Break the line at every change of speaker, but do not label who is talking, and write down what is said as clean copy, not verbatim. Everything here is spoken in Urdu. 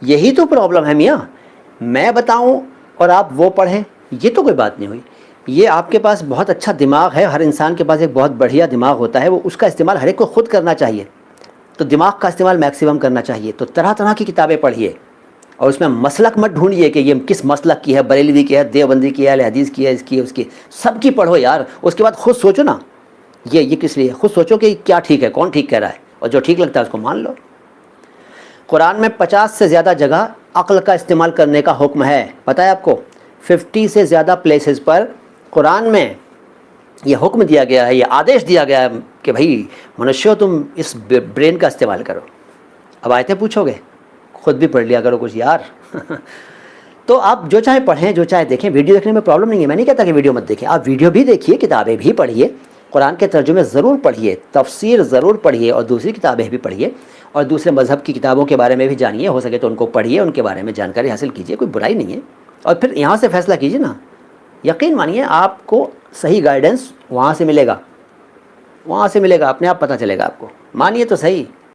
یہی تو پرابلم ہے میاں، میں بتاؤں اور آپ وہ پڑھیں، یہ تو کوئی بات نہیں ہوئی. یہ آپ کے پاس بہت اچھا دماغ ہے، ہر انسان کے پاس ایک بہت بڑھیا دماغ ہوتا ہے، وہ اس کا استعمال ہر ایک کو خود کرنا چاہیے. تو دماغ کا استعمال میکسیمم کرنا چاہیے. تو طرح طرح کی کتابیں پڑھیے اور اس میں مسلک مت ڈھونڈیے کہ یہ کس مسلک کی ہے، بریلوی کی ہے، دیوبندی کی ہے، اہل حدیث کی ہے، اس کی اس کی، سب کی پڑھو یار. اس کے بعد خود سوچو نا یہ کس لیے، خود سوچو کہ کیا ٹھیک ہے، کون ٹھیک کہہ رہا ہے، اور جو ٹھیک لگتا ہے اس کو مان لو. قرآن میں 50 سے زیادہ جگہ عقل کا استعمال کرنے کا حکم ہے، پتہ ہے آپ کو؟ 50 سے زیادہ پلیسز پر قرآن میں یہ حکم دیا گیا ہے، یہ آدیش دیا گیا ہے کہ بھائی منشیو تم اس برین کا استعمال کرو. اب آیتیں پوچھو گے، خود بھی پڑھ لیا کرو کچھ یار. تو آپ جو چاہے پڑھیں، جو چاہے دیکھیں، ویڈیو دیکھنے میں پرابلم نہیں ہے، میں نہیں کہتا کہ ویڈیو مت دیکھیں، آپ ویڈیو بھی دیکھیے، کتابیں بھی پڑھیے، قرآن کے ترجمے ضرور پڑھیے، تفسیر ضرور پڑھیے، اور دوسری کتابیں بھی پڑھیے، اور دوسرے مذہب کی کتابوں کے بارے میں بھی جانیے، ہو سکے تو ان کو پڑھیے، ان کے بارے میں جانکاری حاصل کیجیے، کوئی برائی نہیں ہے. اور پھر یہاں سے فیصلہ کیجیے نا. یقین مانیے آپ کو صحیح گائیڈنس وہاں سے ملے گا، وہاں سے ملے گا، اپنے آپ پتہ چلے گا آپ کو. مانیے تو صحیح.